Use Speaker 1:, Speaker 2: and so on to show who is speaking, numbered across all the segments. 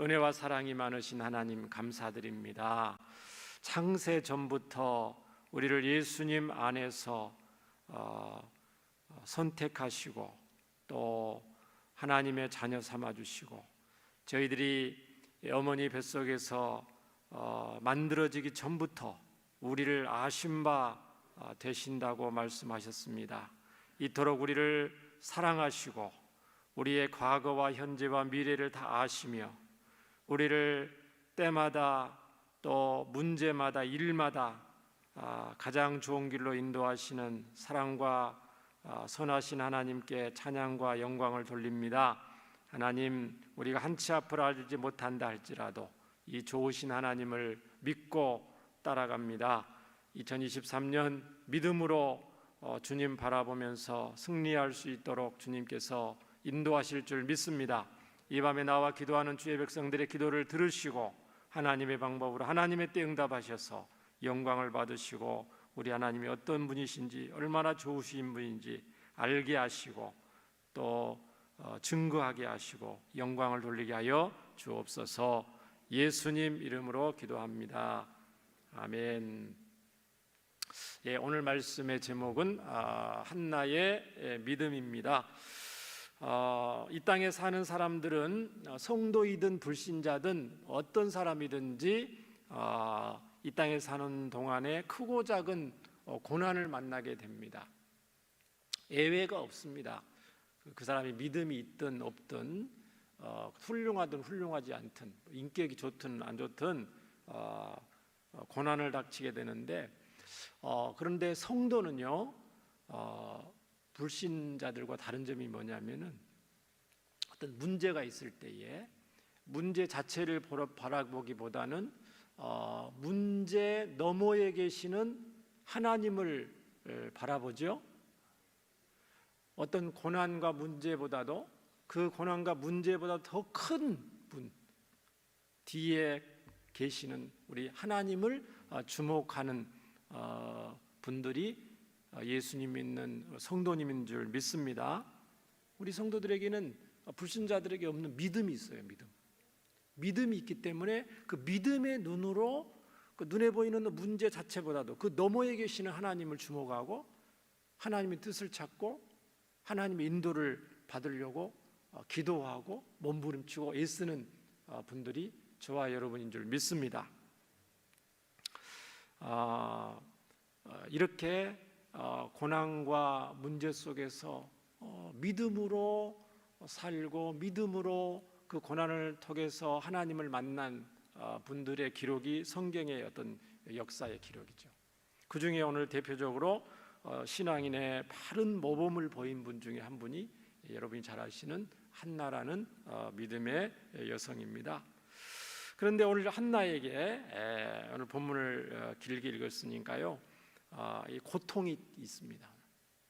Speaker 1: 은혜와 사랑이 많으신 하나님 감사드립니다. 창세 전부터 우리를 예수님 안에서 선택하시고 또 하나님의 자녀 삼아주시고 저희들이 어머니 뱃속에서 만들어지기 전부터 우리를 아신 바 되신다고 말씀하셨습니다. 이토록 우리를 사랑하시고 우리의 과거와 현재와 미래를 다 아시며 우리를 때마다 또 문제마다 일마다 가장 좋은 길로 인도하시는 사랑과 선하신 하나님께 찬양과 영광을 돌립니다. 하나님, 우리가 한치 앞을 알지 못한다 할지라도 이 좋으신 하나님을 믿고 따라갑니다. 2023년 믿음으로 주님 바라보면서 승리할 수 있도록 주님께서 인도하실 줄 믿습니다. 이 밤에 나와 기도하는 주의 백성들의 기도를 들으시고 하나님의 방법으로 하나님의 때 응답하셔서 영광을 받으시고 우리 하나님이 어떤 분이신지 얼마나 좋으신 분인지 알게 하시고 또 증거하게 하시고 영광을 돌리게 하여 주옵소서. 예수님 이름으로 기도합니다. 아멘. 오늘 말씀의 제목은 한나의 믿음입니다. 이 땅에 사는 사람들은 성도이든 불신자든 어떤 사람이든지 이 땅에 사는 동안에 크고 작은 고난을 만나게 됩니다. 예외가 없습니다. 그 사람이 믿음이 있든 없든 훌륭하든 훌륭하지 않든 인격이 좋든 안 좋든 고난을 닥치게 되는데 그런데 성도는요 불신자들과 다른 점이 뭐냐면은 어떤 문제가 있을 때에 문제 자체를 바라보기보다는 문제 너머에 계시는 하나님을 바라보죠. 어떤 고난과 문제보다도 그 고난과 문제보다 더 큰 분 뒤에 계시는 우리 하나님을 주목하는 분들이 예수님 믿는 성도님인 줄 믿습니다. 우리 성도들에게는 불신자들에게 없는 믿음이 있어요. 믿음이 있기 때문에 그 믿음의 눈으로 그 눈에 보이는 문제 자체보다도 그 너머에 계시는 하나님을 주목하고 하나님의 뜻을 찾고 하나님의 인도를 받으려고 기도하고 몸부림치고 애쓰는 분들이 저와 여러분인 줄 믿습니다. 이렇게 고난과 문제 속에서 믿음으로 살고 믿음으로 그 고난을 통해서 하나님을 만난 분들의 기록이 성경의 어떤 역사의 기록이죠. 그 중에 오늘 대표적으로 신앙인의 바른 모범을 보인 분 중에 한 분이 여러분이 잘 아시는 한나라는 믿음의 여성입니다. 그런데 오늘 한나에게 오늘 본문을 길게 읽었으니까요 이 고통이 있습니다.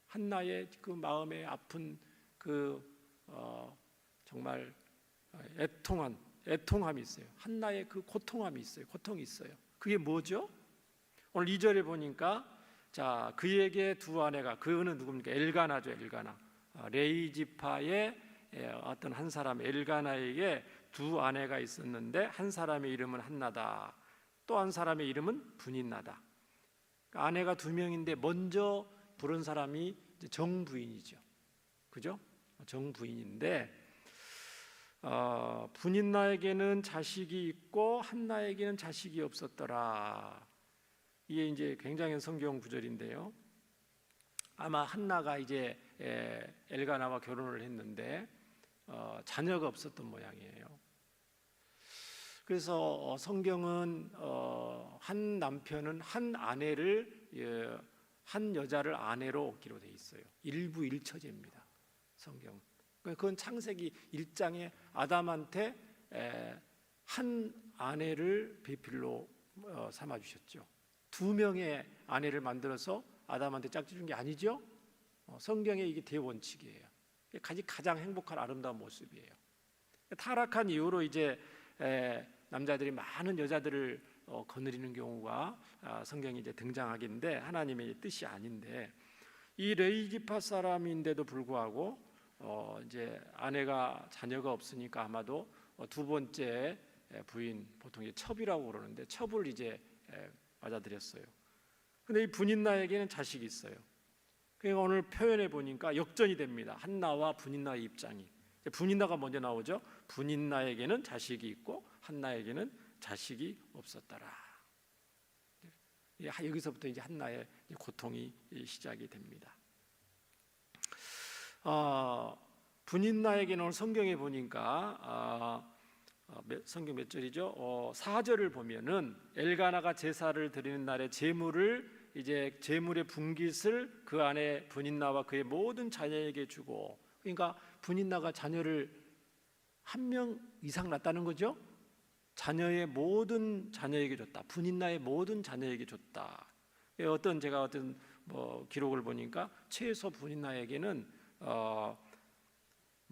Speaker 1: 한나의 그 마음에 아픈 그 정말 애통함이 있어요. 한나의 그 고통함이 있어요. 고통이 있어요. 그게 뭐죠? 오늘 2절에 보니까 자 그에게 두 아내가 그는 누굽니까? 엘가나죠. 엘가나. 레이지파의 어떤 한 사람 엘가나에게 두 아내가 있었는데 한 사람의 이름은 한나다. 또 한 사람의 이름은 분인나다. 아내가 두 명인데 먼저 부른 사람이 정부인이죠. 그죠? 정부인인데 분인나에게는 자식이 있고 한나에게는 자식이 없었더라. 이게 이제 굉장히 성경 구절인데요. 아마 한나가 이제 엘가나와 결혼을 했는데 자녀가 없었던 모양이에요. 그래서 성경은 한 남편은 한 아내를 한 여자를 아내로 얻기로 돼 있어요. 일부일처제입니다. 성경. 그건 창세기 1장에 아담한테 한 아내를 배필로 삼아 주셨죠. 두 명의 아내를 만들어서 아담한테 짝지 준 게 아니죠. 성경의 이게 대원칙이에요. 가장 행복한 아름다운 모습이에요. 타락한 이후로 이제 남자들이 많은 여자들을 거느리는 경우가 성경에 이제 등장하긴데 하나님의 뜻이 아닌데 이 레이기파 사람인데도 불구하고 이제 아내가 자녀가 없으니까 아마도 두 번째 부인, 보통 이제 첩이라고 그러는데 첩을 이제 맞아들였어요. 근데 이 분인나에게는 자식이 있어요. 그러니까 오늘 표현해 보니까 역전이 됩니다. 한나와 분인나의 입장이. 분인나가 먼저 나오죠. 분인나에게는 자식이 있고 한나에게는 자식이 없었더라. 여기서부터 이제 한나의 고통이 시작이 됩니다. 분인나에게는 오늘 성경에 보니까 성경 몇 절이죠? 4절을 보면은 엘가나가 제사를 드리는 날에 제물의 분깃을 그 안에 분인나와 그의 모든 자녀에게 주고, 그러니까 분인나가 자녀를 한 명 이상 낳았다는 거죠. 자녀의 모든 자녀에게 줬다. 분인나의 모든 자녀에게 줬다. 제가 어떤 기록을 보니까 최소 분인나에게는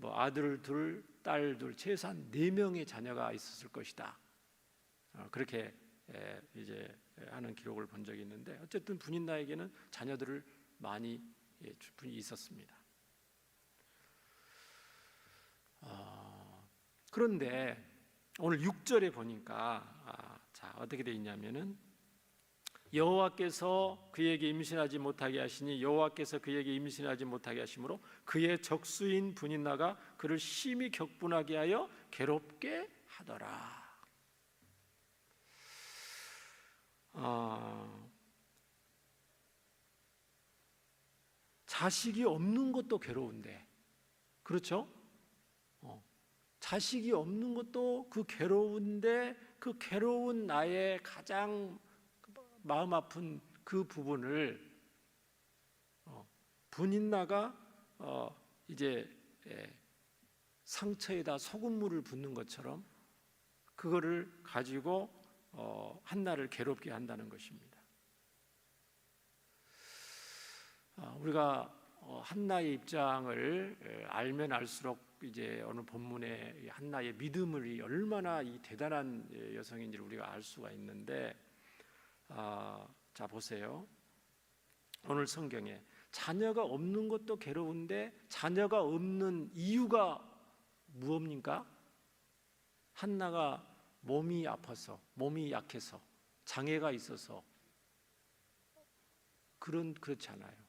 Speaker 1: 아들 둘, 딸 둘, 최소한 4명의 자녀가 있었을 것이다. 그렇게 이제 하는 기록을 본 적이 있는데, 어쨌든 분인나에게는 자녀들을 많이 있었습니다. 그런데 오늘 6절에 보니까 어떻게 되어 있냐면은 여호와께서 그에게 임신하지 못하게 하시니 여호와께서 그에게 임신하지 못하게 하심으로 그의 적수인 분인나가 그를 심히 격분하게 하여 괴롭게 하더라. 자식이 없는 것도 괴로운데, 그렇죠? 자식이 없는 것도 그 괴로운데, 그 괴로운 나의 가장 마음 아픈 그 부분을 분인나가 이제 상처에다 소금물을 붓는 것처럼 그거를 가지고 한나를 괴롭게 한다는 것입니다. 우리가 한나의 입장을 알면 알수록 이제 오늘 본문의 한나의 믿음이 얼마나 이 대단한 여성인지를 우리가 알 수가 있는데, 자 보세요. 오늘 성경에 자녀가 없는 것도 괴로운데 자녀가 없는 이유가 무엇입니까? 한나가 몸이 아파서, 몸이 약해서, 장애가 있어서 그렇지 않아요.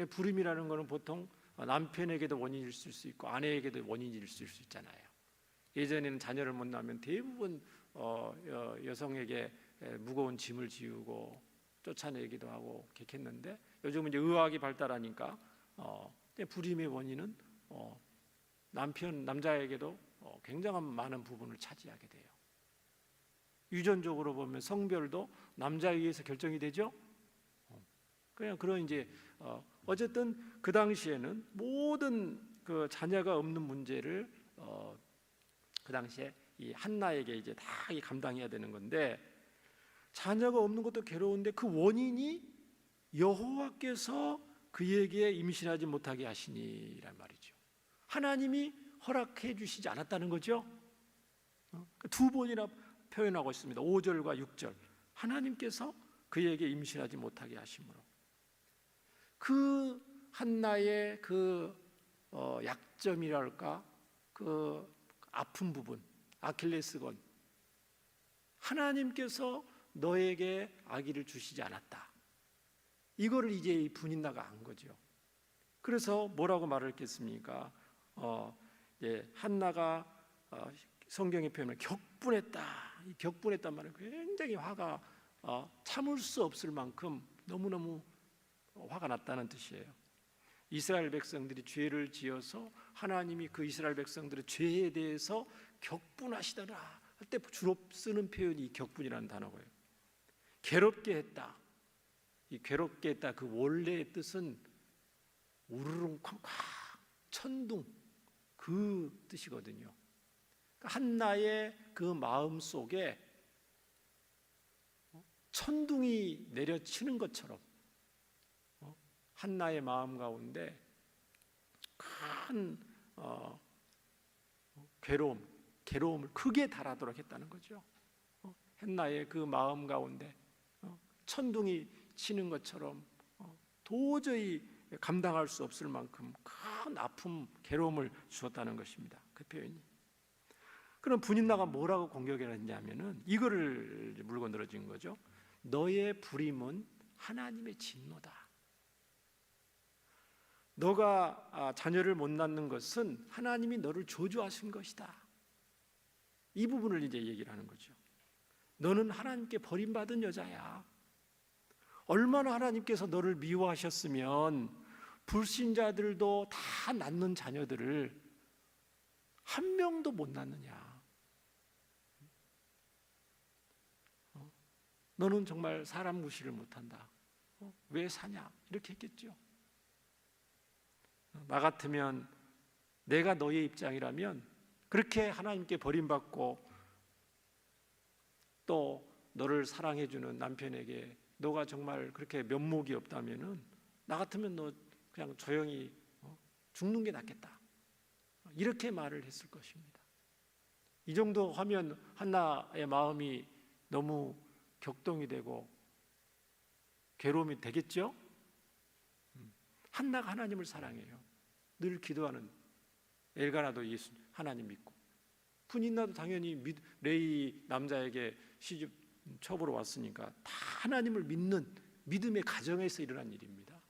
Speaker 1: 불임이라는 것은 보통 남편에게도 원인일 수 있고 아내에게도 원인일 수 있잖아요. 예전에는 자녀를 못 낳으면 대부분 여성에게 무거운 짐을 지우고 쫓아내기도 하고 그렇게 했는데, 요즘은 이제 의학이 발달하니까 불임의 원인은 남자에게도 굉장한 많은 부분을 차지하게 돼요. 유전적으로 보면 성별도 남자에 의해서 결정이 되죠. 그런 이제 어쨌든 그 당시에는 모든 그 자녀가 없는 문제를 그 당시에 이 한나에게 이제 다 감당해야 되는 건데, 자녀가 없는 것도 괴로운데 그 원인이 여호와께서 그에게 임신하지 못하게 하시니란 말이죠. 하나님이 허락해 주시지 않았다는 거죠. 두 번이나 표현하고 있습니다. 5절과 6절. 하나님께서 그에게 임신하지 못하게 하심으로 그 한나의 그 약점이랄까, 그 아픈 부분, 아킬레스건, 하나님께서 너에게 아기를 주시지 않았다. 이거를 이제 이 분인나가 안 거죠. 그래서 뭐라고 말을 했겠습니까? 한나가 성경의 표현을 격분했다. 이 격분했단 말은 굉장히 화가 참을 수 없을 만큼 너무너무 화가 났다는 뜻이에요. 이스라엘 백성들이 죄를 지어서 하나님이 그 이스라엘 백성들의 죄에 대해서 격분하시더라 할 때 주로 쓰는 표현이 격분이라는 단어고요. 괴롭게 했다. 이 괴롭게 했다, 그 원래의 뜻은 우르릉쾅쾅 천둥, 그 뜻이거든요. 한나의 그 마음 속에 천둥이 내려치는 것처럼 한나의 마음 가운데 큰 괴로움을 크게 달하도록 했다는 거죠. 한나의 그 마음 가운데 천둥이 치는 것처럼 도저히 감당할 수 없을 만큼 큰 아픔, 괴로움을 주었다는 것입니다. 그 표현이. 그럼 분인나가 뭐라고 공격을 했냐면은 이거를 물고 늘어진 거죠. 너의 불임은 하나님의 진노다. 너가 자녀를 못 낳는 것은 하나님이 너를 저주하신 것이다. 이 부분을 이제 얘기를 하는 거죠. 너는 하나님께 버림받은 여자야. 얼마나 하나님께서 너를 미워하셨으면 불신자들도 다 낳는 자녀들을 한 명도 못 낳느냐. 너는 정말 사람 무시를 못한다. 왜 사냐? 이렇게 했겠죠. 나 같으면, 내가 너의 입장이라면 그렇게 하나님께 버림받고 또 너를 사랑해주는 남편에게 너가 정말 그렇게 면목이 없다면은 나 같으면 너 그냥 조용히 죽는 게 낫겠다. 이렇게 말을 했을 것입니다. 이 정도 하면 한나의 마음이 너무 격동이 되고 괴로움이 되겠죠? 한나가 하나님을 사랑해요. 늘 기도하는, 엘가나도 예수 하나님 믿고, 분인나도 당연히 레이 남자에게 시집 첩으로 왔으니까 다 하나님을 믿는 믿음의 가정에서 일어난 일입니다.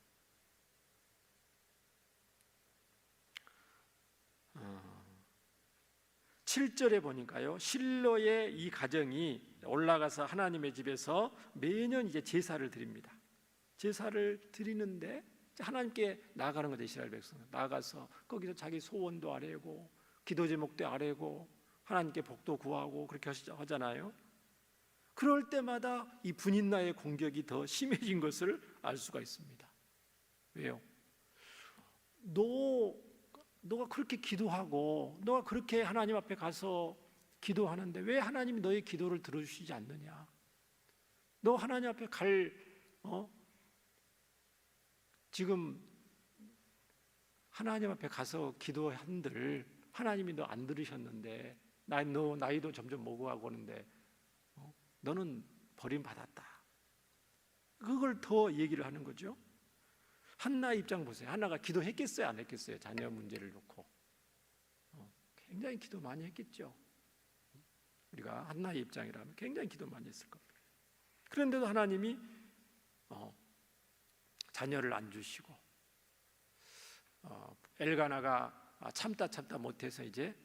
Speaker 1: 7절에 보니까요, 실로의 이 가정이 올라가서 하나님의 집에서 매년 이제 제사를 드립니다. 제사를 드리는데 하나님께 나아가는 거죠. 이스라엘 백성은 나아가서 거기서 자기 소원도 아뢰고 기도 제목도 아뢰고 하나님께 복도 구하고 그렇게 하잖아요. 그럴 때마다 이 분인나의 공격이 더 심해진 것을 알 수가 있습니다. 왜요? 너가 그렇게 기도하고 너가 그렇게 하나님 앞에 가서 기도하는데 왜 하나님이 너의 기도를 들어주시지 않느냐? 너 하나님 앞에 지금 하나님 앞에 가서 기도한들 하나님이 너 안 들으셨는데 너 나이도 점점 먹어가고 오는데 너는 버림받았다. 그걸 더 얘기를 하는 거죠. 한나 입장 보세요. 한나가 기도했겠어요? 안 했겠어요? 자녀 문제를 놓고 굉장히 기도 많이 했겠죠. 우리가 한나의 입장이라면 굉장히 기도 많이 했을 겁니다. 그런데도 하나님이 자녀를 안 주시고 엘가나가 참다 못해서 이제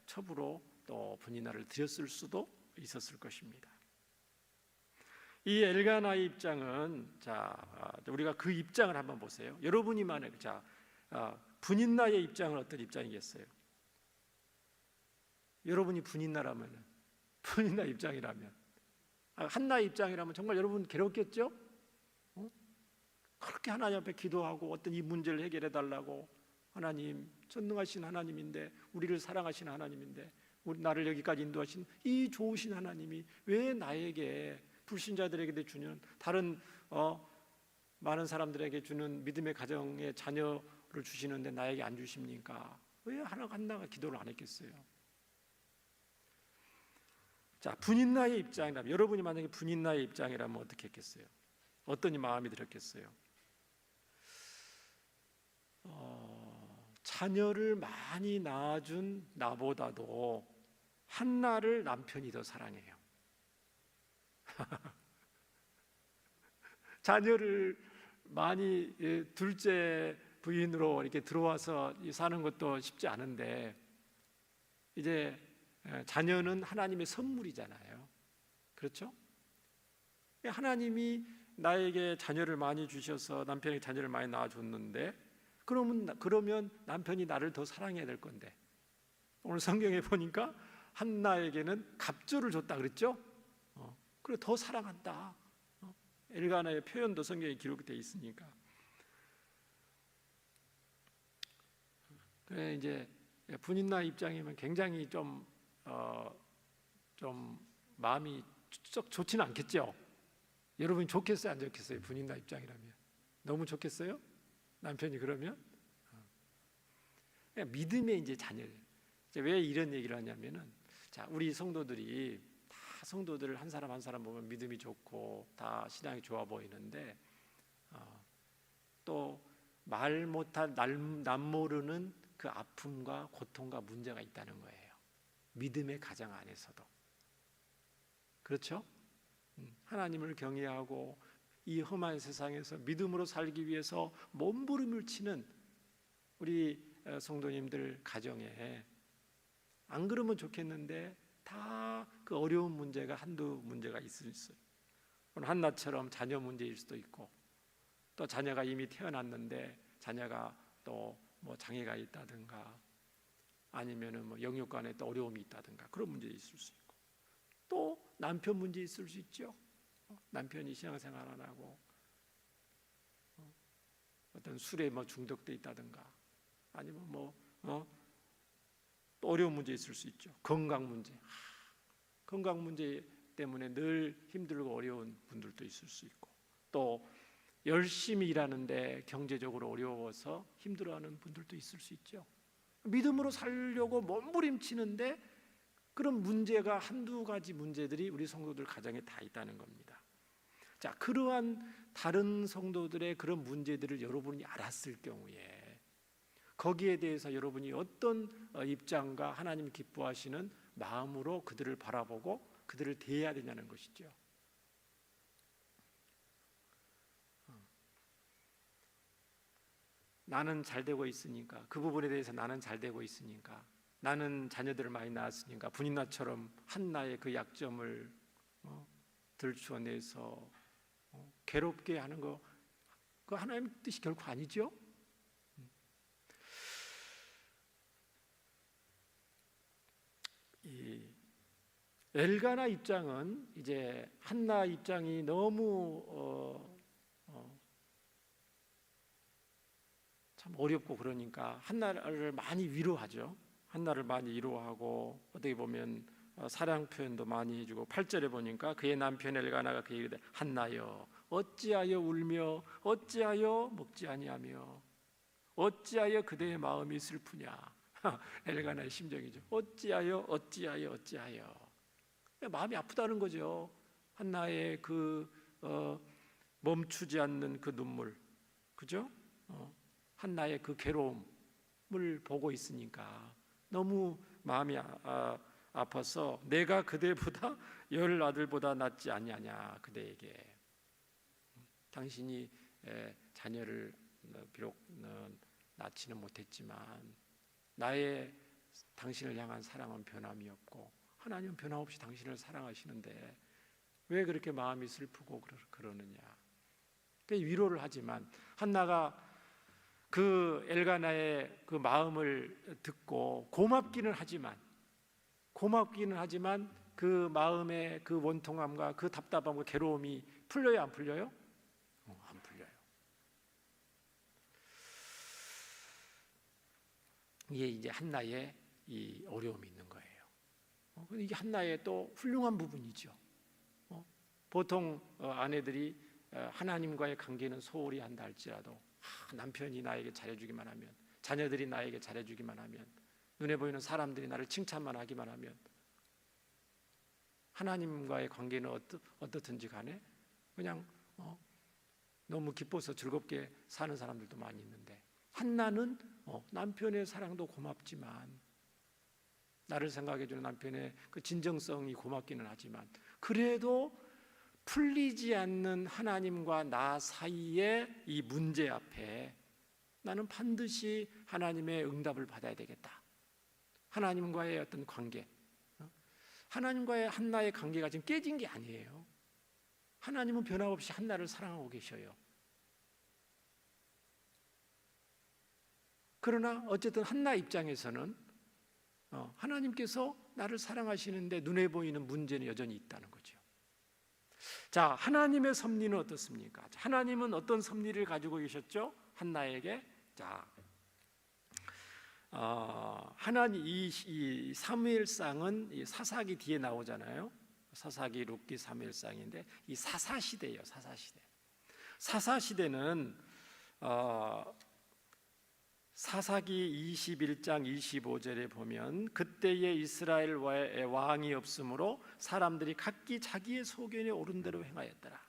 Speaker 1: 첩으로 또 분인나를 드렸을 수도 있었을 것입니다. 이 엘가나의 입장은 우리가 그 입장을 한번 보세요. 여러분이 만약 분인나의 입장은 어떤 입장이겠어요? 여러분이 분인나 입장이라면 한나의 입장이라면 정말 여러분 괴롭겠죠? 그렇게 하나님 앞에 기도하고 어떤 이 문제를 해결해 달라고, 하나님 전능하신 하나님인데, 우리를 사랑하시는 하나님인데, 나를 여기까지 인도하신 이 좋으신 하나님이 왜 나에게, 불신자들에게 주는, 다른 많은 사람들에게 주는 믿음의 가정의 자녀를 주시는데 나에게 안 주십니까? 왜 한나가 기도를 안 했겠어요? 자, 분인나의 입장이라면, 여러분이 만약에 분인나의 입장이라면 어떻게 했겠어요? 어떤 마음이 들었겠어요? 자녀를 많이 낳아준 나보다도 한나를 남편이 더 사랑해요. 자녀를 많이 둘째 부인으로 이렇게 들어와서 사는 것도 쉽지 않은데 이제 자녀는 하나님의 선물이잖아요. 그렇죠? 하나님이 나에게 자녀를 많이 주셔서 남편에게 자녀를 많이 낳아줬는데 그러면 남편이 나를 더 사랑해야 될 건데, 오늘 성경에 보니까 한나에게는 갑주를 줬다 그랬죠? 그래 더 사랑한다. 엘가나의 표현도 성경에 기록되어 있으니까. 그래 이제 분인나 입장이면 굉장히 좀 마음이 썩 좋지는 않겠죠. 여러분이 좋겠어요, 안 좋겠어요? 분인나 입장이라면 너무 좋겠어요? 남편이 그러면 믿음의 이제 자녀. 왜 이런 얘기를 하냐면은, 우리 성도들이 다 성도들을 한 사람 한 사람 보면 믿음이 좋고 다 신앙이 좋아 보이는데 또 말 못할 남 모르는 그 아픔과 고통과 문제가 있다는 거예요. 믿음의 가정 안에서도. 그렇죠? 하나님을 경외하고 이 험한 세상에서 믿음으로 살기 위해서 몸부림을 치는 우리 성도님들 가정에, 안 그러면 좋겠는데 다 그 어려운 문제가 한두 문제가 있을 수 있어요. 한나처럼 자녀 문제일 수도 있고, 또 자녀가 이미 태어났는데 자녀가 또 뭐 장애가 있다든가, 아니면은 뭐 영육간에 또 어려움이 있다든가, 그런 문제 있을 수 있고, 또 남편 문제 있을 수 있죠. 남편이 신앙생활 안 하고 어떤 술에 뭐 중독돼 있다든가, 아니면 또 어려운 문제 있을 수 있죠. 건강 문제, 건강 문제 때문에 늘 힘들고 어려운 분들도 있을 수 있고, 또 열심히 일하는데 경제적으로 어려워서 힘들어하는 분들도 있을 수 있죠. 믿음으로 살려고 몸부림치는데 그런 문제가 한두 가지 문제들이 우리 성도들 가정에 다 있다는 겁니다. 자, 그러한 다른 성도들의 그런 문제들을 여러분이 알았을 경우에 거기에 대해서 여러분이 어떤 입장과 하나님 기뻐하시는 마음으로 그들을 바라보고 그들을 대해야 되냐는 것이죠. 나는 잘 되고 있으니까, 그 부분에 대해서 나는 잘 되고 있으니까, 나는 자녀들을 많이 낳았으니까 분인나처럼 한나의 그 약점을 들추어내서 괴롭게 하는 거, 그 하나님의 뜻이 결코 아니죠. 이 엘가나 입장은, 이제 한나 입장이 너무 참 어렵고 그러니까 한나를 많이 위로하죠. 한나를 많이 위로하고, 어떻게 보면 사랑 표현도 많이 해주고, 8절에 보니까 그의 남편 엘가나가 그에게 이르되 한나여 어찌하여 울며 어찌하여 먹지 아니하며 어찌하여 그대의 마음이 슬프냐. 엘가나의 심정이죠. 어찌하여 마음이 아프다는 거죠. 한나의 그 멈추지 않는 그 눈물, 그죠? 한나의 그 괴로움을 보고 있으니까 너무 마음이 아파서 내가 그대보다 10 아들보다 낫지 아니하냐. 그대에게 당신이 자녀를 비록 낳지는 못했지만 나의 당신을 향한 사랑은 변함이 없고 하나님은 변함없이 당신을 사랑하시는데 왜 그렇게 마음이 슬프고 그러느냐. 위로를 하지만 한나가 그 엘가나의 그 마음을 듣고 고맙기는 하지만 그 마음의 그 원통함과 그 답답함과 괴로움이 풀려요, 안 풀려요? 안 풀려요. 이게 이제 한나의 이 어려움이 있는 거예요. 이게 한나의 또 훌륭한 부분이죠. 보통 아내들이 하나님과의 관계는 소홀히 한다 할지라도 남편이 나에게 잘해주기만 하면, 자녀들이 나에게 잘해주기만 하면, 눈에 보이는 사람들이 나를 칭찬만 하기만 하면, 하나님과의 관계는 어떻든지 간에 그냥 너무 기뻐서 즐겁게 사는 사람들도 많이 있는데, 한나는 남편의 사랑도 고맙지만, 나를 생각해주는 남편의 그 진정성이 고맙기는 하지만, 그래도 풀리지 않는 하나님과 나 사이의 이 문제 앞에 나는 반드시 하나님의 응답을 받아야 되겠다. 하나님과의 어떤 관계, 하나님과의 한나의 관계가 지금 깨진 게 아니에요. 하나님은 변함없이 한나를 사랑하고 계셔요. 그러나 어쨌든 한나 입장에서는 하나님께서 나를 사랑하시는데 눈에 보이는 문제는 여전히 있다는 거죠. 자, 하나님의 섭리는 어떻습니까? 하나님은 어떤 섭리를 가지고 계셨죠? 한나에게. 자, 하나님 이 사무엘상은 이 사사기 뒤에 나오잖아요. 사사기, 룻기, 사무엘상인데 이 사사시대예요. 사사시대. 사사시대는 사사기 21장 25절에 보면 그때에 이스라엘 왕이 없으므로 사람들이 각기 자기의 소견에 옳은 대로 행하였더라.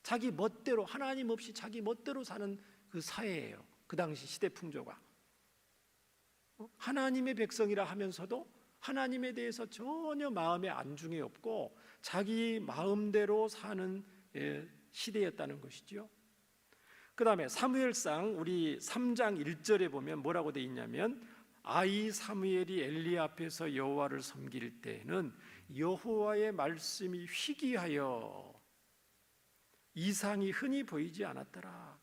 Speaker 1: 자기 멋대로, 하나님 없이 자기 멋대로 사는 그 사회예요. 그 당시 시대 풍조가. 하나님의 백성이라 하면서도 하나님에 대해서 전혀 마음에 안중이 없고 자기 마음대로 사는 시대였다는 것이죠. 그 다음에 사무엘상 우리 3장 1절에 보면 뭐라고 돼 있냐면, 아이 사무엘이 엘리 앞에서 여호와를 섬길 때에는 여호와의 말씀이 희귀하여 이상이 흔히 보이지 않았더라.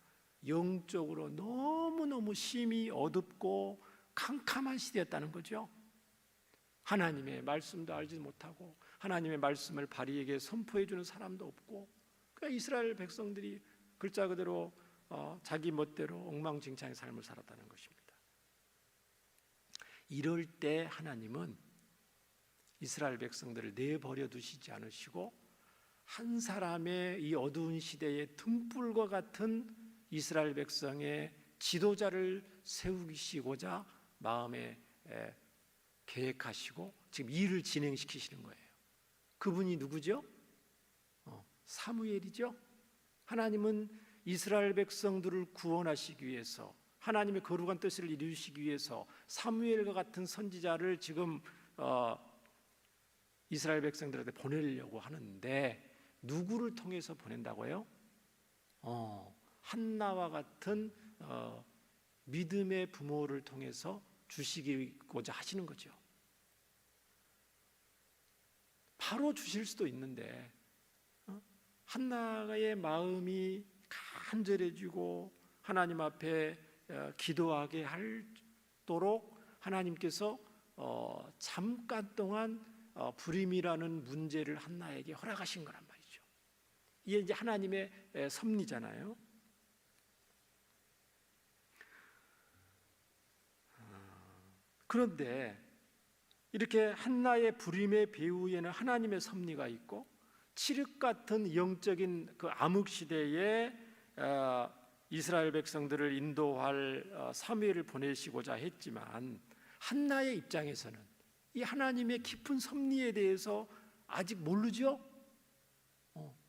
Speaker 1: 영적으로 너무너무 심히 어둡고 캄캄한 시대였다는 거죠. 하나님의 말씀도 알지 못하고 하나님의 말씀을 바리에게 선포해 주는 사람도 없고, 그러니까 이스라엘 백성들이 글자 그대로 자기 멋대로 엉망진창의 삶을 살았다는 것입니다. 이럴 때 하나님은 이스라엘 백성들을 내버려 두시지 않으시고 한 사람의 이 어두운 시대의 등불과 같은 이스라엘 백성의 지도자를 세우시고자 마음에 계획하시고 지금 일을 진행시키시는 거예요. 그분이 누구죠? 사무엘이죠. 하나님은 이스라엘 백성들을 구원하시기 위해서, 하나님의 거룩한 뜻을 이루시기 위해서 사무엘과 같은 선지자를 지금 이스라엘 백성들한테 보내려고 하는데, 누구를 통해서 보낸다고요? 한나와 같은 믿음의 부모를 통해서 주시고자 하시는 거죠. 바로 주실 수도 있는데 한나의 마음이 간절해지고 하나님 앞에 기도하게 하도록 하나님께서 잠깐 동안 불임이라는 문제를 한나에게 허락하신 거란 말이죠. 이게 이제 하나님의 섭리잖아요. 그런데 이렇게 한나의 불임의 배후에는 하나님의 섭리가 있고, 칠흑 같은 영적인 그 암흑 시대에 이스라엘 백성들을 인도할 사무엘을 보내시고자 했지만, 한나의 입장에서는 이 하나님의 깊은 섭리에 대해서 아직 모르죠.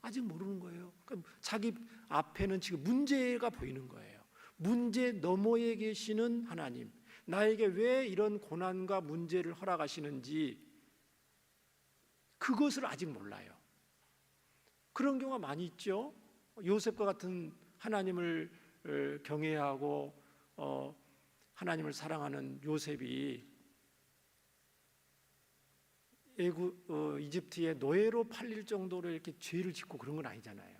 Speaker 1: 아직 모르는 거예요. 그러니까 자기 앞에는 지금 문제가 보이는 거예요. 문제 너머에 계시는 하나님, 나에게 왜 이런 고난과 문제를 허락하시는지 그것을 아직 몰라요. 그런 경우가 많이 있죠. 요셉과 같은 하나님을 경외하고 하나님을 사랑하는 요셉이 이집트의 노예로 팔릴 정도로 이렇게 죄를 짓고 그런 건 아니잖아요.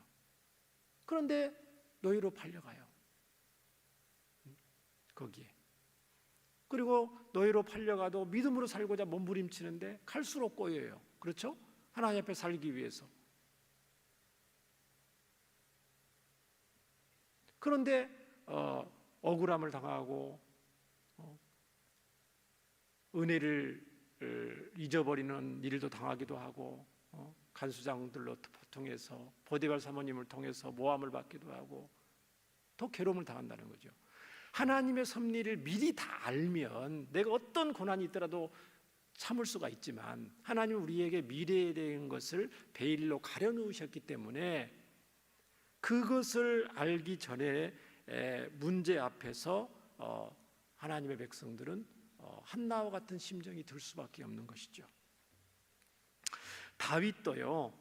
Speaker 1: 그런데 노예로 팔려가요. 거기에. 그리고 노예로 팔려가도 믿음으로 살고자 몸부림치는데 갈수록 꼬여요. 그렇죠? 하나님 앞에 살기 위해서. 그런데 억울함을 당하고 은혜를 잊어버리는 일도 당하기도 하고, 간수장들로 통해서 보디발 사모님을 통해서 모함을 받기도 하고 더 괴로움을 당한다는 거죠. 하나님의 섭리를 미리 다 알면 내가 어떤 고난이 있더라도 참을 수가 있지만, 하나님은 우리에게 미래에 대한 것을 베일로 가려놓으셨기 때문에 그것을 알기 전에 문제 앞에서 하나님의 백성들은 한나와 같은 심정이 들 수밖에 없는 것이죠. 다윗도요,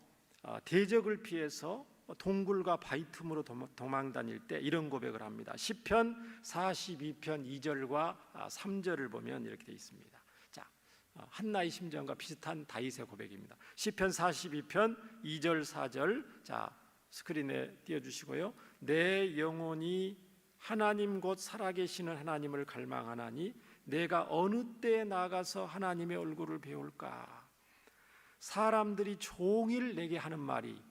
Speaker 1: 대적을 피해서 동굴과 바위 틈으로 도망 다닐 때 이런 고백을 합니다. 시편 42편 2절과 3절을 보면 이렇게 되어 있습니다. 자, 한나의 심정과 비슷한 다윗의 고백입니다. 시편 42편 2절 4절, 자, 스크린에 띄워주시고요. 내 영혼이 하나님 곧 살아계시는 하나님을 갈망하나니 내가 어느 때에 나가서 하나님의 얼굴을 배울까? 사람들이 종일 내게 하는 말이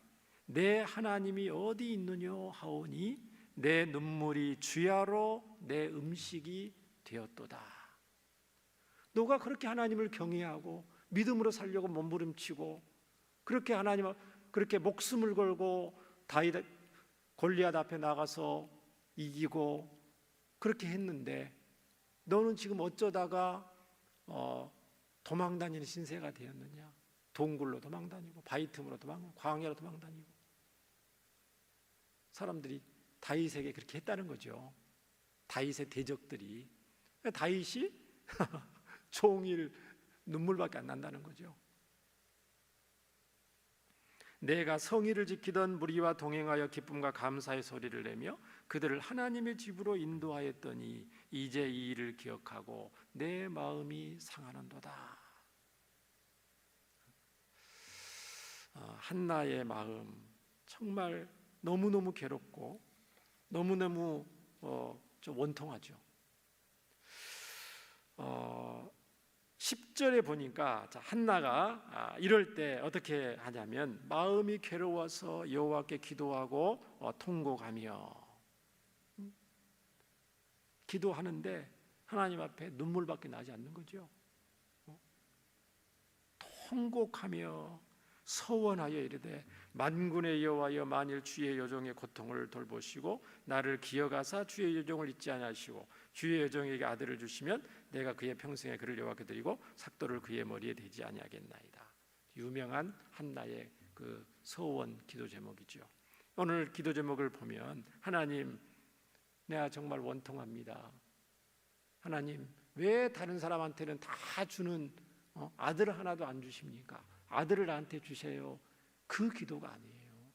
Speaker 1: 내 하나님이 어디 있느냐 하오니 내 눈물이 주야로 내 음식이 되었도다. 너가 그렇게 하나님을 경외하고 믿음으로 살려고 몸부림치고 그렇게 그렇게 목숨을 걸고 다윗 골리앗 앞에 나가서 이기고 그렇게 했는데 너는 지금 어쩌다가 도망다니는 신세가 되었느냐? 동굴로 도망다니고 바위 틈으로 도망다니고 광야로 도망다니고. 사람들이 다윗에게 그렇게 했다는 거죠. 다윗의 대적들이. 다윗이 종일 눈물밖에 안 난다는 거죠. 내가 성의를 지키던 무리와 동행하여 기쁨과 감사의 소리를 내며 그들을 하나님의 집으로 인도하였더니 이제 이 일을 기억하고 내 마음이 상하는도다. 한나의 마음 정말 너무너무 괴롭고 너무너무 좀 원통하죠. 10절에 보니까 한나가 이럴 때 어떻게 하냐면 마음이 괴로워서 여호와께 기도하고 통곡하며, 기도하는데 하나님 앞에 눈물밖에 나지 않는 거죠. 통곡하며 서원하여 이르되 만군의 여호와여, 만일 주의 여종의 고통을 돌보시고 나를 기억하사 주의 여종을 잊지 아니하시고 주의 여종에게 아들을 주시면 내가 그의 평생에 그를 여호와께 드리고 삭도를 그의 머리에 대지 아니하겠나이다. 유명한 한나의 그 서원 기도 제목이죠. 오늘 기도 제목을 보면 하나님, 내가 정말 원통합니다. 하나님, 왜 다른 사람한테는 다 주는 아들 하나도 안 주십니까? 아들을 나한테 주세요. 그 기도가 아니에요.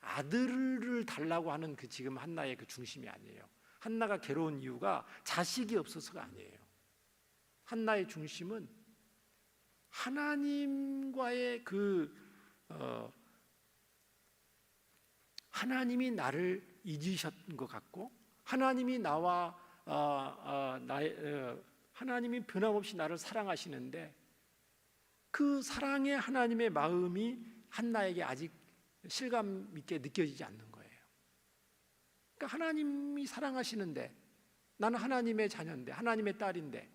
Speaker 1: 아들을 달라고 하는 그 지금 한나의 그 중심이 아니에요. 한나가 괴로운 이유가 자식이 없어서가 아니에요. 한나의 중심은 하나님과의 하나님이 나를 잊으신 것 같고, 하나님이 하나님이 변함없이 나를 사랑하시는데 그 사랑의 하나님의 마음이 한나에게 아직 실감 있게 느껴지지 않는 거예요. 그러니까 하나님이 사랑하시는데, 나는 하나님의 자녀인데, 하나님의 딸인데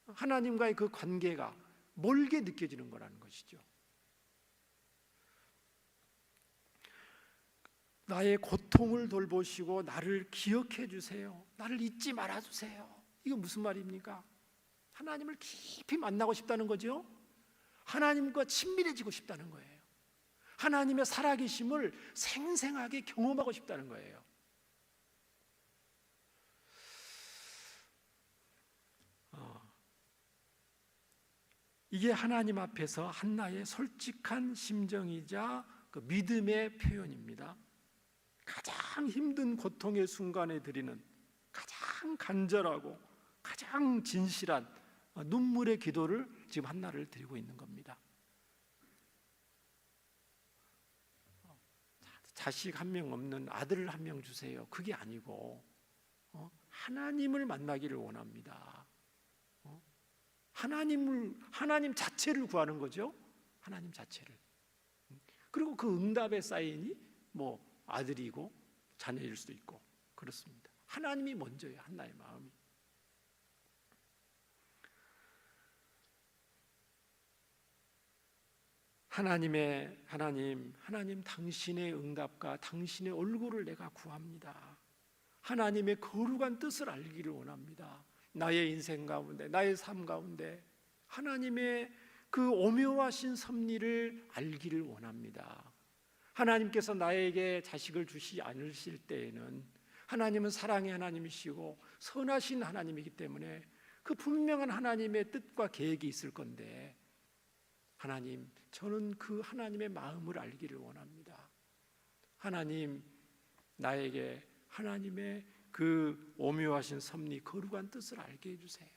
Speaker 1: 하나님과의 그 관계가 멀게 느껴지는 거라는 것이죠. 나의 고통을 돌보시고 나를 기억해 주세요. 나를 잊지 말아 주세요. 이거 무슨 말입니까? 하나님을 깊이 만나고 싶다는 거죠. 하나님과 친밀해지고 싶다는 거예요. 하나님의 살아계심을 생생하게 경험하고 싶다는 거예요. 이게 하나님 앞에서 한나의 솔직한 심정이자 그 믿음의 표현입니다. 가장 힘든 고통의 순간에 드리는 가장 간절하고 가장 진실한 눈물의 기도를 지금 한나를 드리고 있는 겁니다. 자식 한 명 없는 아들을 한 명 주세요. 그게 아니고 하나님을 만나기를 원합니다. 하나님 자체를 구하는 거죠. 하나님 자체를. 그리고 그 응답의 사인이 뭐 아들이고 자녀일 수도 있고 그렇습니다. 하나님이 먼저예요. 한나의 마음이. 하나님 당신의 응답과 당신의 얼굴을 내가 구합니다. 하나님의 거룩한 뜻을 알기를 원합니다. 나의 인생 가운데, 나의 삶 가운데 하나님의 그 오묘하신 섭리를 알기를 원합니다. 하나님께서 나에게 자식을 주시 않으실 때에는 하나님은 사랑의 하나님이시고 선하신 하나님이기 때문에 그 분명한 하나님의 뜻과 계획이 있을 건데, 하나님, 저는 그 하나님의 마음을 알기를 원합니다. 하나님, 나에게 하나님의 그 오묘하신 섭리, 거룩한 뜻을 알게 해주세요.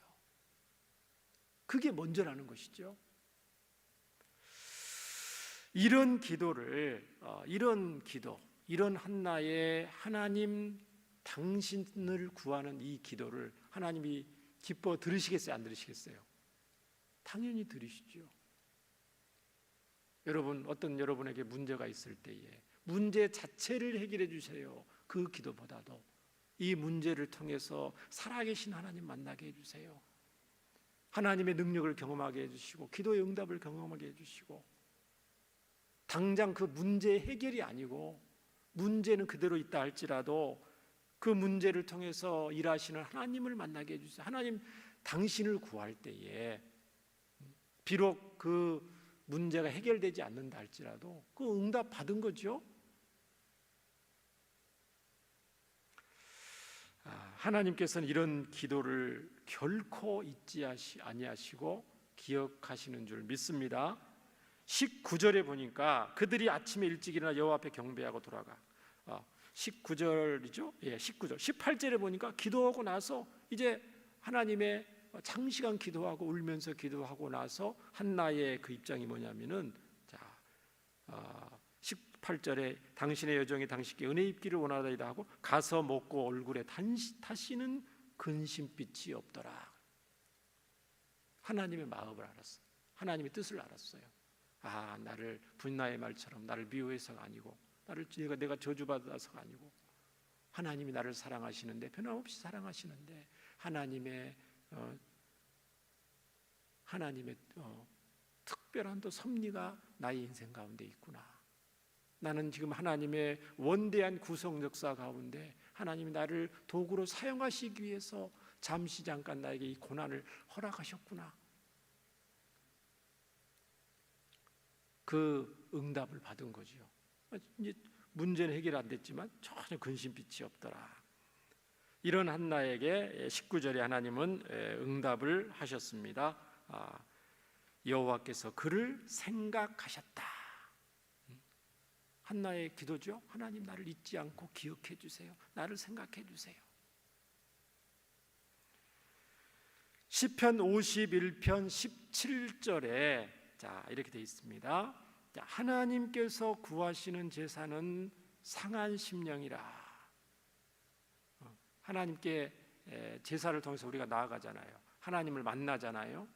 Speaker 1: 그게 먼저라는 것이죠. 이런 한나의 하나님 당신을 구하는 이 기도를 하나님이 기뻐 들으시겠어요? 안 들으시겠어요? 당연히 들으시죠. 여러분에게 문제가 있을 때에 문제 자체를 해결해 주세요. 그 기도보다도 이 문제를 통해서 살아계신 하나님 만나게 해주세요. 하나님의 능력을 경험하게 해주시고 기도의 응답을 경험하게 해주시고, 당장 그 문제의 해결이 아니고 문제는 그대로 있다 할지라도 그 문제를 통해서 일하시는 하나님을 만나게 해주세요. 하나님 당신을 구할 때에 비록 그 문제가 해결되지 않는다 할지라도 그 응답 받은 거죠. 하나님께서는 이런 기도를 결코 잊지 아니하시고 기억하시는 줄 믿습니다. 19절에 보니까 그들이 아침에 일찍 일어나 여호와 앞에 경배하고 돌아가. 19절이죠. 예, 19절. 18절에 보니까 기도하고 나서 이제 하나님의 장시간 기도하고 울면서 기도하고 나서 한나의 그 입장이 뭐냐면은 18절에 당신의 여종이 당신께 은혜 입기를 원하다이다 하고 가서 먹고 얼굴에 다시는 근심빛이 없더라. 하나님의 마음을 알았어. 하나님의 뜻을 알았어요. 나를 분나의 말처럼 나를 미워해서가 아니고 내가 저주받아서가 아니고 하나님이 나를 사랑하시는데 변함없이 사랑하시는데 하나님의 특별한 또 섭리가 나의 인생 가운데 있구나. 나는 지금 하나님의 원대한 구속 역사 가운데 하나님이 나를 도구로 사용하시기 위해서 잠시 잠깐 나에게 이 고난을 허락하셨구나. 그 응답을 받은 거지요. 이제 문제는 해결 안 됐지만 전혀 근심빛이 없더라. 이런 한나에게 19절에 하나님은 응답을 하셨습니다. 여호와께서 그를 생각하셨다. 한나의 기도죠. 하나님 나를 잊지 않고 기억해 주세요. 나를 생각해 주세요. 시편 51편 17절에 이렇게 되어 있습니다. 하나님께서 구하시는 제사는 상한 심령이라. 하나님께 제사를 통해서 우리가 나아가잖아요. 하나님을 만나잖아요.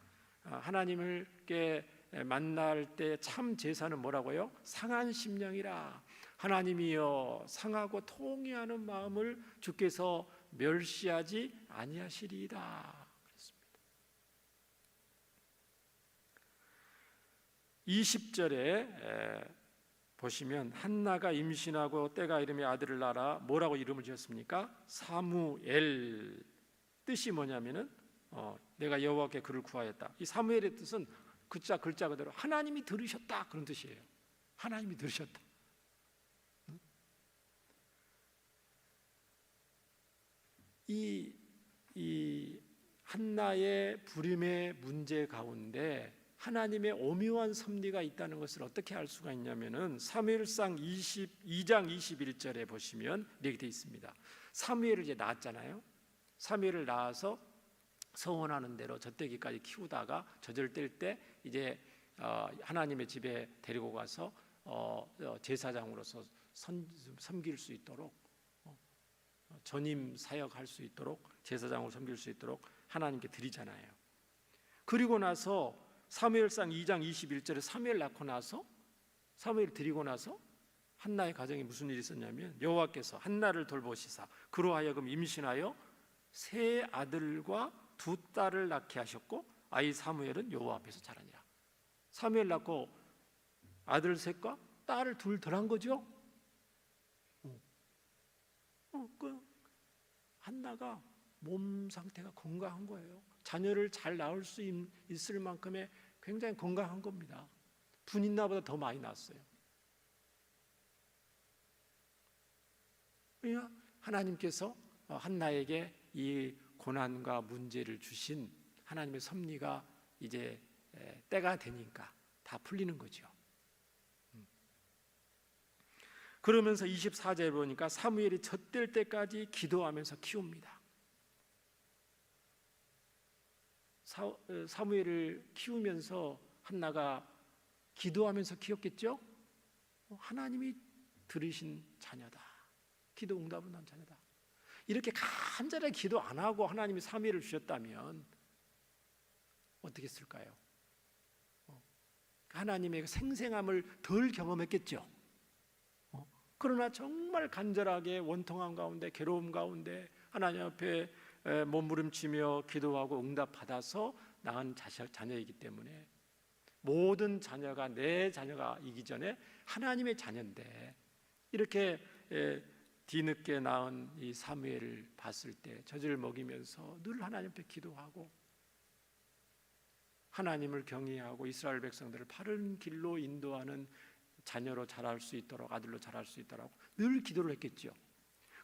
Speaker 1: 하나님께 만날 때 참 제사는 뭐라고요? 상한 심령이라. 하나님이여 상하고 통회하는 마음을 주께서 멸시하지 아니하시리이다. 그렇습니다. 20절에 보시면 한나가 임신하고 때가 이름에 아들을 낳아 뭐라고 이름을 지었습니까? 사무엘. 뜻이 뭐냐면은 내가 여호와께 그를 구하였다. 이 사무엘의 뜻은 글자 그대로 하나님이 들으셨다 그런 뜻이에요. 하나님이 들으셨다. 이 한나의 부림의 문제 가운데 하나님의 오묘한 섭리가 있다는 것을 어떻게 알 수가 있냐면은 사무엘상 22장 21절에 보시면 이렇게 되어 있습니다. 사무엘을 이제 낳았잖아요. 사무엘을 낳아서 서원하는 대로 젖되기까지 키우다가 젖을 뗄 때 이제 하나님의 집에 데리고 가서 제사장으로서 섬길 수 있도록 전임 사역할 수 있도록 제사장으로 섬길 수 있도록 하나님께 드리잖아요. 그리고 나서 사무엘상 2장 21절에 사무엘 낳고 나서 사무엘 드리고 나서 한나의 가정에 무슨 일이 있었냐면 여호와께서 한나를 돌보시사 그로 하여금 임신하여 세 아들과 두 딸을 낳게 하셨고 아이 사무엘은 여호와 앞에서 자라니라. 사무엘 낳고 아들 셋과 딸을 둘 덜한 거죠. 한나가 몸 상태가 건강한 거예요. 자녀를 잘 낳을 수 있을 만큼의 굉장히 건강한 겁니다. 분인나보다 더 많이 낳았어요. 그러니까 하나님께서 한나에게 이 고난과 문제를 주신 하나님의 섭리가 이제 때가 되니까 다 풀리는 거죠. 그러면서 24절에 보니까 사무엘이 젖될 때까지 기도하면서 키웁니다. 사무엘을 키우면서 한나가 기도하면서 키웠겠죠? 하나님이 들으신 자녀다. 기도 응답은 난 자녀다. 이렇게 간절하게 기도 안 하고 하나님이 사무엘을 주셨다면 어떻게 했을까요? 하나님의 생생함을 덜 경험했겠죠. 그러나 정말 간절하게 원통함 가운데 괴로움 가운데 하나님 앞에 몸부림치며 기도하고 응답받아서 낳은 자녀이기 때문에 모든 자녀가 내 자녀가 이기 전에 하나님의 자녀인데 이렇게 뒤늦게 낳은 이 사무엘을 봤을 때 젖을 먹이면서 늘 하나님 앞에 기도하고 하나님을 경외하고 이스라엘 백성들을 바른 길로 인도하는 자녀로 자랄 수 있도록 아들로 자랄 수 있도록 늘 기도를 했겠죠.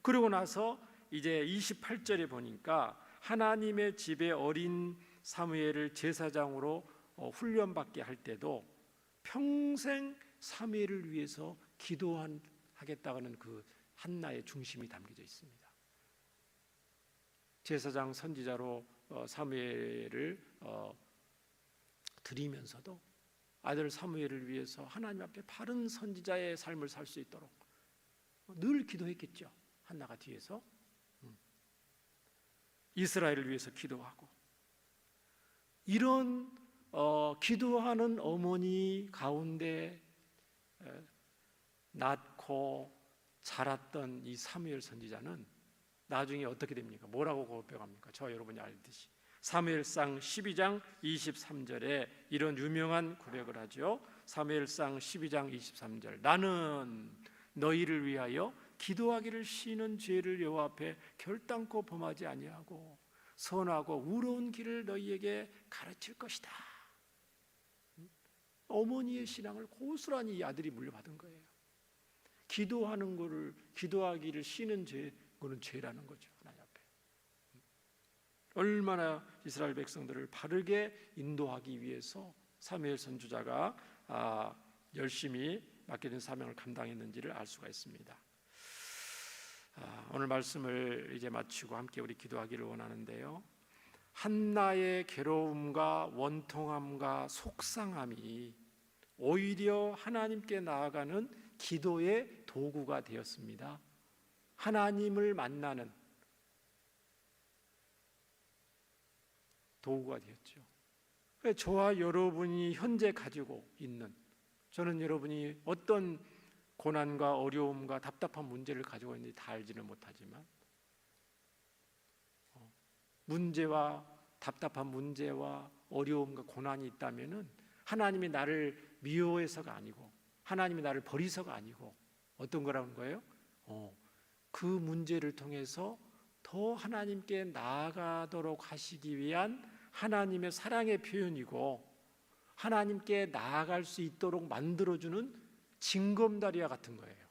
Speaker 1: 그러고 나서 이제 28절에 보니까 하나님의 집에 어린 사무엘을 제사장으로 훈련받게 할 때도 평생 사무엘을 위해서 기도하겠다는 그 한나의 중심이 담겨져 있습니다. 제사장 선지자로 사무엘을 드리면서도 아들 사무엘을 위해서 하나님 앞에 바른 선지자의 삶을 살 수 있도록 늘 기도했겠죠. 한나가 뒤에서 이스라엘을 위해서 기도하고, 이런 기도하는 어머니 가운데 낳고 자랐던 이 사무엘 선지자는 나중에 어떻게 됩니까? 뭐라고 고백합니까? 저와 여러분이 알듯이 사무엘상 12장 23절에 이런 유명한 고백을 하죠. 사무엘상 12장 23절, 나는 너희를 위하여 기도하기를 쉬는 죄를 여호와 앞에 결단코 범하지 아니하고 선하고 의로운 길을 너희에게 가르칠 것이다. 어머니의 신앙을 고스란히 이 아들이 물려받은 거예요. 기도하는 거를, 기도하기를 쉬는 죄, 그거는 죄라는 거죠. 하나님 앞에 얼마나 이스라엘 백성들을 바르게 인도하기 위해서 사무엘 선지자가 열심히 맡겨진 사명을 감당했는지를 알 수가 있습니다. 오늘 말씀을 이제 마치고 함께 우리 기도하기를 원하는데요, 한나의 괴로움과 원통함과 속상함이 오히려 하나님께 나아가는 기도의 도구가 되었습니다. 하나님을 만나는 도구가 되었죠. 저와 여러분이 현재 가지고 있는, 저는 여러분이 어떤 고난과 어려움과 답답한 문제를 가지고 있는지 다 알지는 못하지만, 문제와 답답한 문제와 어려움과 고난이 있다면은 하나님이 나를 미워해서가 아니고, 하나님이 나를 버리서가 아니고 어떤 거라는 거예요? 그 문제를 통해서 더 하나님께 나아가도록 하시기 위한 하나님의 사랑의 표현이고, 하나님께 나아갈 수 있도록 만들어주는 징검다리와 같은 거예요.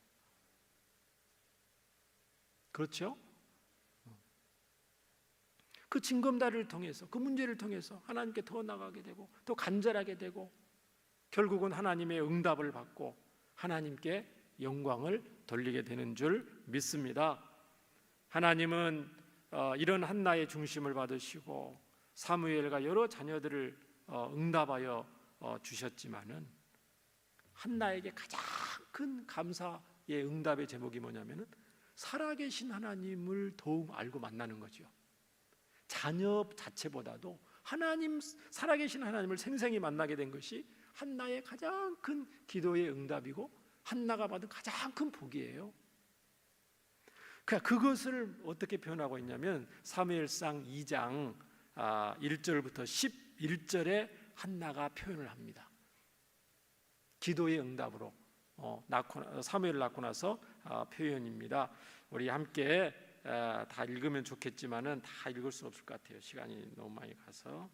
Speaker 1: 그렇죠? 그 징검다리를 통해서, 그 문제를 통해서 하나님께 더 나가게 되고, 더 간절하게 되고, 결국은 하나님의 응답을 받고 하나님께 영광을 돌리게 되는 줄 믿습니다. 하나님은 이런 한나의 중심을 받으시고 사무엘과 여러 자녀들을 응답하여 주셨지만은, 한나에게 가장 큰 감사의 응답의 제목이 뭐냐면은 살아계신 하나님을 더욱 알고 만나는 거죠. 자녀 자체보다도 하나님, 살아계신 하나님을 생생히 만나게 된 것이 한나의 가장 큰 기도의 응답이고 한나가 받은 가장 큰 복이에요. 그것을 어떻게 표현하고 있냐면 사무엘상 2장 1절부터 11절에 한나가 표현을 합니다. 기도의 응답으로 사무엘을 낳고 나서 표현입니다. 우리 함께 다 읽으면 좋겠지만은 다 읽을 수 없을 것 같아요. 시간이 너무 많이 가서.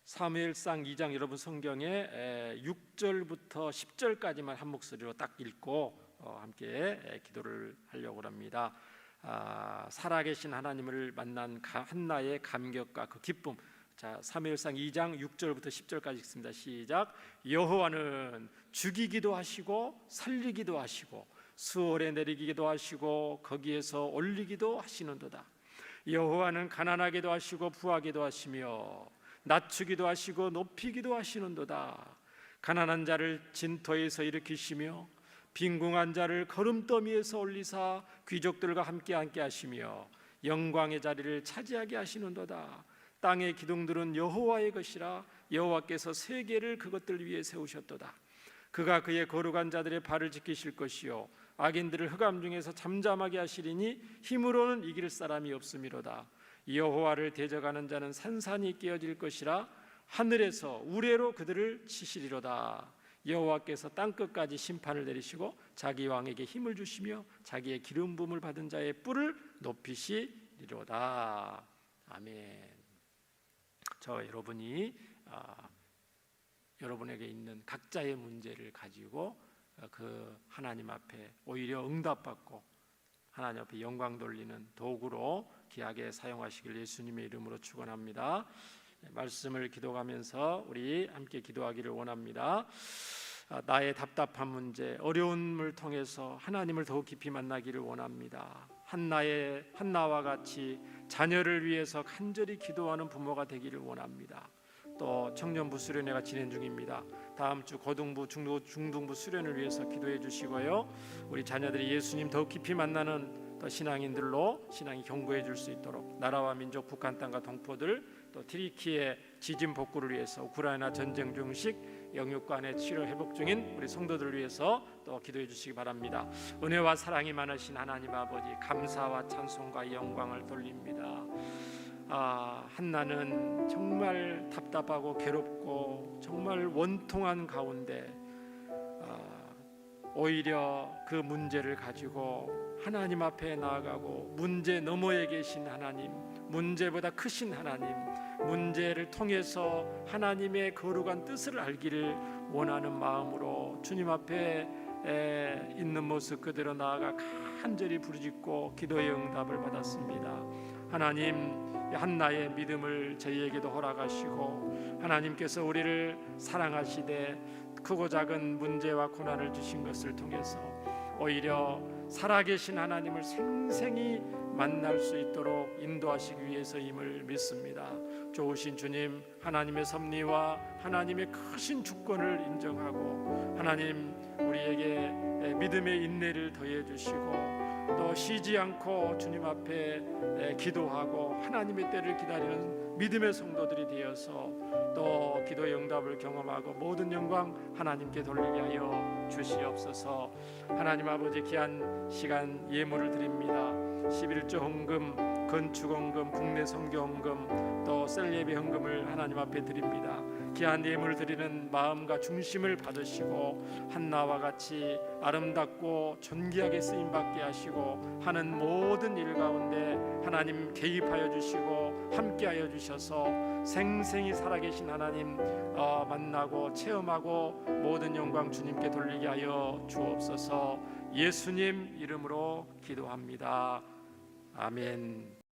Speaker 1: 사무엘상 2장 여러분 성경에 6절부터 10절까지만 한 목소리로 딱 읽고 함께 기도를 하려고 합니다. 살아계신 하나님을 만난 한나의 감격과 그 기쁨. 자, 사무엘상 2장 6절부터 10절까지 읽습니다. 시작. 여호와는 죽이기도 하시고 살리기도 하시고 수월에 내리기도 하시고 거기에서 올리기도 하시는도다. 여호와는 가난하게도 하시고 부하게도 하시며 낮추기도 하시고 높이기도 하시는도다. 가난한 자를 진토에서 일으키시며 빈궁한 자를 거름더미에서 올리사 귀족들과 함께 하시며 영광의 자리를 차지하게 하시는도다. 땅의 기둥들은 여호와의 것이라 여호와께서 세계를 그것들 위에 세우셨도다. 그가 그의 거룩한 자들의 발을 지키실 것이요 악인들을 흑암 중에서 잠잠하게 하시리니 힘으로는 이길 사람이 없음이로다. 여호와를 대적하는 자는 산산이 깨어질 것이라 하늘에서 우레로 그들을 치시리로다. 여호와께서 땅끝까지 심판을 내리시고 자기 왕에게 힘을 주시며 자기의 기름 부음을 받은 자의 뿔을 높이시리로다. 아멘. 저 여러분이 여러분에게 있는 각자의 문제를 가지고 그 하나님 앞에 오히려 응답받고 하나님 앞에 영광 돌리는 도구로 귀하게 사용하시길 예수님의 이름으로 축원합니다. 말씀을 기도하면서 우리 함께 기도하기를 원합니다. 나의 답답한 문제, 어려움을 통해서 하나님을 더욱 깊이 만나기를 원합니다. 한나와 같이 자녀를 위해서 간절히 기도하는 부모가 되기를 원합니다. 또 청년부 수련회가 진행 중입니다. 다음 주 고등부, 중등부 수련을 위해서 기도해 주시고요. 우리 자녀들이 예수님 더욱 깊이 만나는 또 신앙인들로 신앙이 견고해 줄 수 있도록 나라와 민족, 북한 땅과 동포들, 또 튀르키예 지진 복구를 위해서 우크라이나 전쟁 중식 영육간의 치료 회복 중인 우리 성도들을 위해서 또 기도해 주시기 바랍니다. 은혜와 사랑이 많으신 하나님 아버지, 감사와 찬송과 영광을 돌립니다. 한나는 정말 답답하고 괴롭고 정말 원통한 가운데 오히려 그 문제를 가지고 하나님 앞에 나아가고 문제 너머에 계신 하나님, 문제보다 크신 하나님, 문제를 통해서 하나님의 거룩한 뜻을 알기를 원하는 마음으로 주님 앞에 있는 모습 그대로 나아가 간절히 부르짖고 기도의 응답을 받았습니다. 하나님, 한나의 믿음을 저희에게도 허락하시고 하나님께서 우리를 사랑하시되 크고 작은 문제와 고난을 주신 것을 통해서 오히려 살아계신 하나님을 생생히 만날 수 있도록 인도하시기 위해서임을 믿습니다. 좋으신 주님, 하나님의 섭리와 하나님의 크신 주권을 인정하고 하나님 우리에게 믿음의 인내를 더해 주시고 또 쉬지 않고 주님 앞에 기도하고 하나님의 때를 기다리는 믿음의 성도들이 되어서 또 기도의 응답을 경험하고 모든 영광 하나님께 돌리게 하여 주시옵소서. 하나님 아버지, 귀한 시간 예물을 드립니다. 11조 헌금, 건축 헌금, 국내 선교 헌금, 또 셀예배 헌금을 하나님 앞에 드립니다. 귀한 예물을 드리는 마음과 중심을 받으시고 한나와 같이 아름답고 존귀하게 쓰임받게 하시고 하는 모든 일 가운데 하나님 개입하여 주시고 함께하여 주셔서 생생히 살아계신 하나님 만나고 체험하고 모든 영광 주님께 돌리게 하여 주옵소서. 예수님 이름으로 기도합니다. 아멘.